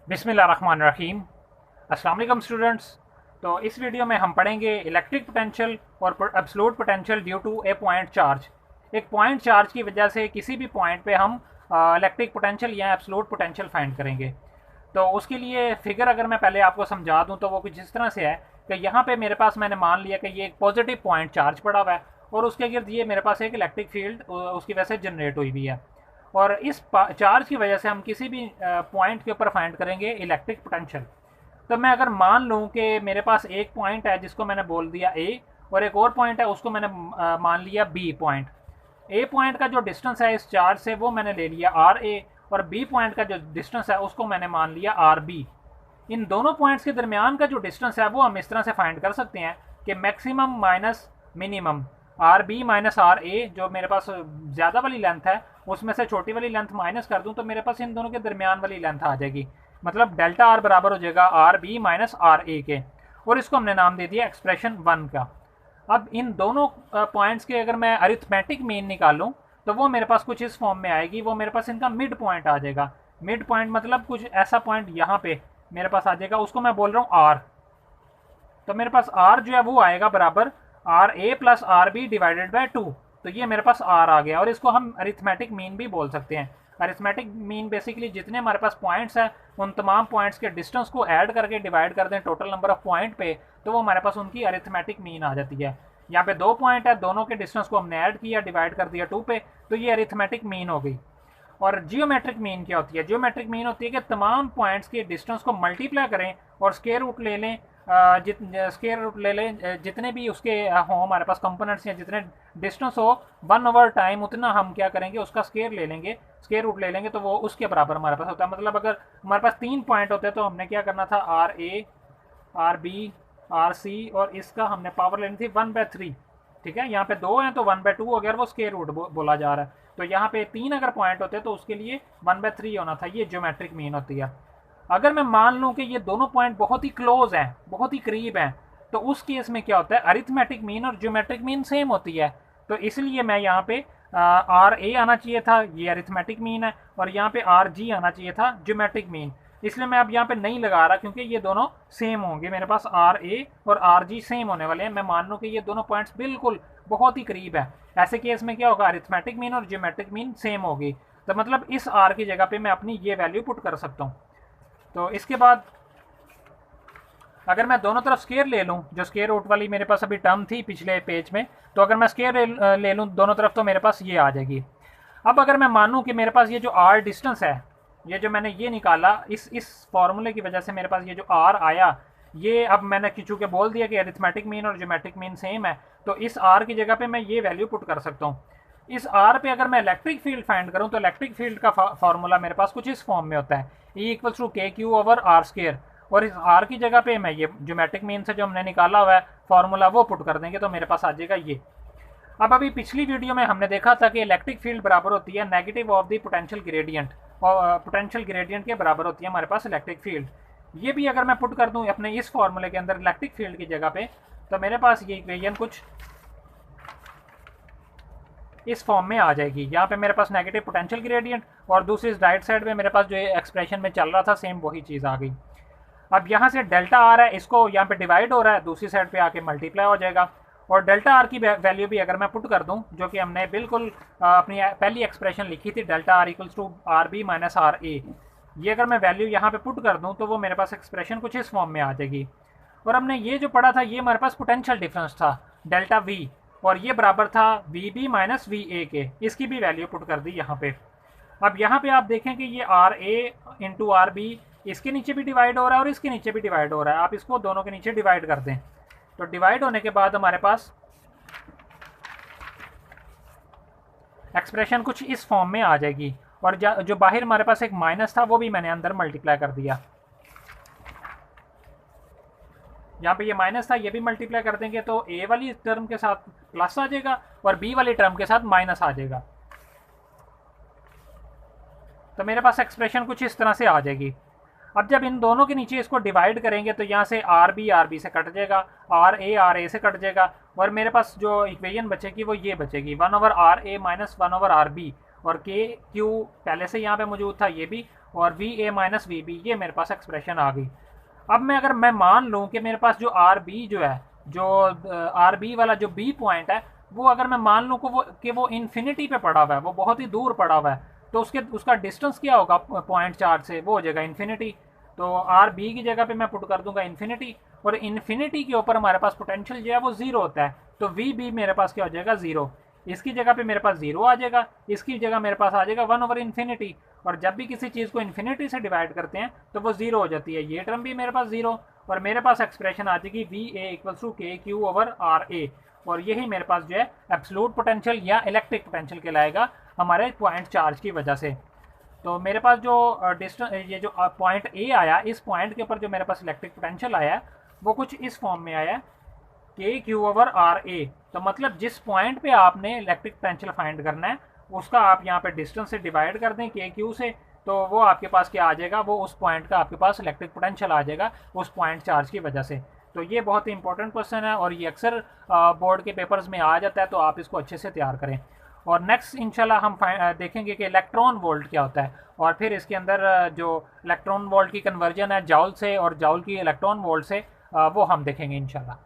बिस्मिल्लाहिर्रहमानिर्रहीम। अस्सलाम वालेकुम स्टूडेंट्स। तो इस वीडियो में हम पढ़ेंगे इलेक्ट्रिक पोटेंशियल और absolute potential due to a point charge. एक पॉइंट चार्ज की वजह से किसी भी पॉइंट पे हम इलेक्ट्रिक पोटेंशियल या एब्सोल्यूट पोटेंशियल फाइंड करेंगे। तो उसके लिए फिगर अगर मैं पहले आपको समझा दूं तो वो कुछ इस तरह से है कि यहाँ पे मेरे पास मैंने मान लिया कि ये एक पॉजिटिव पॉइंट चार्ज पड़ा हुआ है और उसके गिर्द ये मेरे पास एक इलेक्ट्रिक फील्ड उसकी वजह से जनरेट हुई हुई है। और इस चार्ज की वजह से हम किसी भी पॉइंट के ऊपर फाइंड करेंगे इलेक्ट्रिक पोटेंशियल। तो मैं अगर मान लूँ कि मेरे पास एक पॉइंट है जिसको मैंने बोल दिया ए, और एक और पॉइंट है उसको मैंने मान लिया बी पॉइंट। ए पॉइंट का जो डिस्टेंस है इस चार्ज से वो मैंने ले लिया आर ए, और बी पॉइंट का जो डिस्टेंस है उसको मैंने मान लिया आर बी। इन दोनों पॉइंट्स के दरमियान का जो डिस्टेंस है वो हम इस तरह से फाइंड कर सकते हैं कि maximum minus minimum R B minus R A, जो मेरे पास ज़्यादा वाली लेंथ है उसमें से छोटी वाली लेंथ माइनस कर दूं तो मेरे पास इन दोनों के दरमियान वाली लेंथ आ जाएगी। मतलब डेल्टा आर बराबर हो जाएगा आर बी माइनस आर ए के, और इसको हमने नाम दे दिया एक्सप्रेशन 1 का। अब इन दोनों पॉइंट्स के अगर मैं अरिथमेटिक मीन निकालूं तो वो मेरे पास कुछ इस फॉर्म में आएगी। वो मेरे पास इनका मिड पॉइंट आ जाएगा। मिड पॉइंट मतलब कुछ ऐसा पॉइंट यहाँ पे मेरे पास आ जाएगा, उसको मैं बोल रहा हूँ आर। तो मेरे पास आर जो है वो आएगा बराबर R A plus R B divided by 2। तो ये मेरे पास आर आ गया, और इसको हम अरिथमेटिक मीन भी बोल सकते हैं। अरिथमेटिक मीन बेसिकली जितने हमारे पास पॉइंट्स हैं उन तमाम पॉइंट्स के डिस्टेंस को ऐड करके डिवाइड कर दें टोटल नंबर ऑफ पॉइंट पे, तो वो हमारे पास उनकी अरिथमेटिक मीन आ जाती है। यहाँ पे 2 पॉइंट है, दोनों के डिस्टेंस को हमने ऐड किया, डिवाइड कर दिया 2 पे, तो ये अरिथमेटिक मीन हो गई। और जियोमेट्रिक मीन क्या होती है? जियोमेट्रिक मीन होती है कि तमाम पॉइंट्स के डिस्टेंस को मल्टीप्लाई करें और स्क्वायर रूट ले लें। स्क्वायर रूट ले लें जितने भी उसके हों हमारे पास कंपोनेंट्स या जितने डिस्टेंस हो 1/टाइम उतना हम क्या करेंगे उसका स्क्वायर ले लेंगे, स्क्वायर रूट ले लेंगे, तो वो उसके बराबर हमारे पास होता है। मतलब अगर हमारे पास 3 पॉइंट होते हैं तो हमने क्या करना था, R A, R B, R C, और इसका हमने पावर लेनी थी 1/3। ठीक है, यहाँ पे 2 हैं तो 1/2 हो गया, और वो स्क्वायर रूट बोला जा रहा है। तो यहाँ पे 3 अगर पॉइंट होते तो उसके लिए 1/3 होना था। ये ज्योमेट्रिक मीन होती है। अगर मैं मान लूँ कि ये दोनों पॉइंट बहुत ही क्लोज हैं, बहुत ही करीब हैं, तो उस केस में क्या होता है, अरिथमेटिक मीन और ज्योमेट्रिक मीन सेम होती है। तो इसलिए मैं यहाँ पे आर ए आना चाहिए था, ये अरिथमेटिक मीन है, और यहाँ पे आर जी आना चाहिए था ज्योमेट्रिक मीन। इसलिए मैं अब यहाँ पे नहीं लगा रहा क्योंकि ये दोनों सेम होंगे। मेरे पास आर ए और आर जी सेम होने वाले हैं। मैं मान लूँ कि ये दोनों पॉइंट्स बिल्कुल बहुत ही करीब है। ऐसे केस में क्या होगा, अरिथमेटिक मीन और ज्योमेट्रिक मीन सेम होगी। तो मतलब इस आर की जगह पे मैं अपनी ये वैल्यू पुट कर सकता हूँ। तो इसके बाद अगर मैं दोनों तरफ स्केयर ले लूँ, जो स्केयर रूट वाली मेरे पास अभी टर्म थी पिछले पेज में, तो अगर मैं स्केयर ले लूँ दोनों तरफ तो मेरे पास ये आ जाएगी। अब अगर मैं मानूँ कि मेरे पास ये जो आर डिस्टेंस है, ये जो मैंने ये निकाला इस फॉर्मूले की वजह से मेरे पास ये जो आर आया, ये अब मैंने चूँकि बोल दिया कि अरिथमेटिक मीन और ज्योमेट्रिक मीन सेम है, तो इस आर की जगह पे मैं ये वैल्यू पुट कर सकता हूँ। इस आर पे अगर मैं इलेक्ट्रिक फील्ड फाइंड करूँ तो इलेक्ट्रिक फील्ड का फार्मूला मेरे पास कुछ इस फॉर्म में होता है, ई इक्वल्स टू के क्यू ओवर आर स्केयर। और इस आर की जगह पे मैं ये ज्योमेट्रिक मीन से जो हमने निकाला हुआ है फार्मूला वो पुट कर देंगे तो मेरे पास आ जाएगा ये। अब अभी पिछली वीडियो में हमने देखा था कि इलेक्ट्रिक फील्ड बराबर होती है negative of the potential gradient, और पोटेंशियल ग्रेडियंट के बराबर होती है हमारे पास इलेक्ट्रिक फील्ड। ये भी अगर मैं पुट कर दूं अपने इस फार्मूले के अंदर इलेक्ट्रिक फील्ड की जगह पे, तो मेरे पास ये इक्वेशन कुछ इस फॉर्म में आ जाएगी। यहाँ पे मेरे पास नेगेटिव पोटेंशियल ग्रेडियंट, और दूसरी राइट साइड में मेरे पास जो एक्सप्रेशन में चल रहा था सेम वही चीज़ आ गई। अब यहाँ से डेल्टा आर है, इसको यहाँ पे डिवाइड हो रहा है, दूसरी साइड पे आके मल्टीप्लाई हो जाएगा। और डेल्टा आर की वैल्यू भी अगर मैं पुट कर दूँ, जो कि हमने बिल्कुल अपनी पहली एक्सप्रेशन लिखी थी, delta R equals to R B minus R A, ये अगर मैं वैल्यू यहाँ पे पुट कर दूँ तो वो मेरे पास एक्सप्रेशन कुछ इस फॉर्म में आ जाएगी। और हमने ये जो पढ़ा था ये हमारे पास पोटेंशियल डिफरेंस था डेल्टा वी, और ये बराबर था V B minus V A के। इसकी भी वैल्यू पुट कर दी यहाँ पे। अब यहाँ पे आप देखें कि ये R A into R B इसके नीचे भी डिवाइड हो रहा है और इसके नीचे भी डिवाइड हो रहा है। आप इसको दोनों के नीचे डिवाइड कर दें, तो डिवाइड होने के बाद हमारे पास एक्सप्रेशन कुछ इस फॉर्म में आ जाएगी। और जो बाहर हमारे पास एक माइनस था वो भी मैंने अंदर मल्टीप्लाई कर दिया। यहाँ पे ये माइनस था, ये भी मल्टीप्लाई कर देंगे तो ए वाली टर्म के साथ प्लस आ जाएगा और बी वाली टर्म के साथ माइनस आ जाएगा। तो मेरे पास एक्सप्रेशन कुछ इस तरह से आ जाएगी। अब जब इन दोनों के नीचे इसको डिवाइड करेंगे तो यहाँ से आर बी से कट जाएगा, आर ए से कट जाएगा, और मेरे पास जो इक्वेशन बचेगी वो ये बचेगी 1/r a minus 1/r b। और के क्यू पहले से यहाँ पे मौजूद था ये भी, और V A minus V B, ये मेरे पास एक्सप्रेशन आ गई। अब मैं अगर मैं मान लूँ कि मेरे पास जो आर बी जो है, जो आर बी वाला जो बी पॉइंट है, वो अगर मैं मान लूँ कि वो इन्फिनिटी पे पड़ा हुआ है, वो बहुत ही दूर पड़ा हुआ है, तो उसका डिस्टेंस क्या होगा पॉइंट चार्ज से, वो हो जाएगा इन्फिनिटी। तो आर बी की जगह पे मैं पुट कर दूंगा इन्फिनिटी, और इन्फिनिटी के ऊपर हमारे पास पोटेंशियल जो है वो जीरो होता है, तो वी बी मेरे पास क्या हो जाएगा, जीरो। इसकी जगह पे मेरे पास जीरो आ जाएगा, इसकी जगह मेरे पास आ जाएगा वन ओवर इन्फिनिटी। और जब भी किसी चीज़ को इन्फिनिटी से डिवाइड करते हैं तो वो जीरो हो जाती है, ये टर्म भी मेरे पास जीरो, और मेरे पास एक्सप्रेशन आ जाएगी वी ए इक्वल्स टू के क्यू ओवर आर ए। और यही मेरे पास जो है एब्सोल्यूट पोटेंशियल या इलेक्ट्रिक पोटेंशियल कहलाएगा हमारे पॉइंट चार्ज की वजह से। तो मेरे पास जो डिस्टेंस, ये जो पॉइंट ए आया, इस पॉइंट के ऊपर जो मेरे पास इलेक्ट्रिक पोटेंशियल आया वो कुछ इस फॉर्म में आया, के क्यू ओवर आर ए। तो मतलब जिस पॉइंट पे आपने इलेक्ट्रिक पोटेंशियल फाइंड करना है उसका आप यहाँ पे डिस्टेंस से डिवाइड कर दें के क्यू से, तो वो आपके पास क्या आ जाएगा, वो उस पॉइंट का आपके पास इलेक्ट्रिक पोटेंशियल आ जाएगा उस पॉइंट चार्ज की वजह से। तो ये बहुत ही इंपॉर्टेंट क्वेश्चन है और ये अक्सर बोर्ड के पेपर्स में आ जाता है, तो आप इसको अच्छे से तैयार करें। और नेक्स्ट इंशाल्लाह हम देखेंगे कि इलेक्ट्रॉन वोल्ट क्या होता है, और फिर इसके अंदर जो इलेक्ट्रॉन वोल्ट की कन्वर्जन है जाउल से और जाउल की इलेक्ट्रॉन वोल्ट से, वो हम देखेंगे इंशाल्लाह।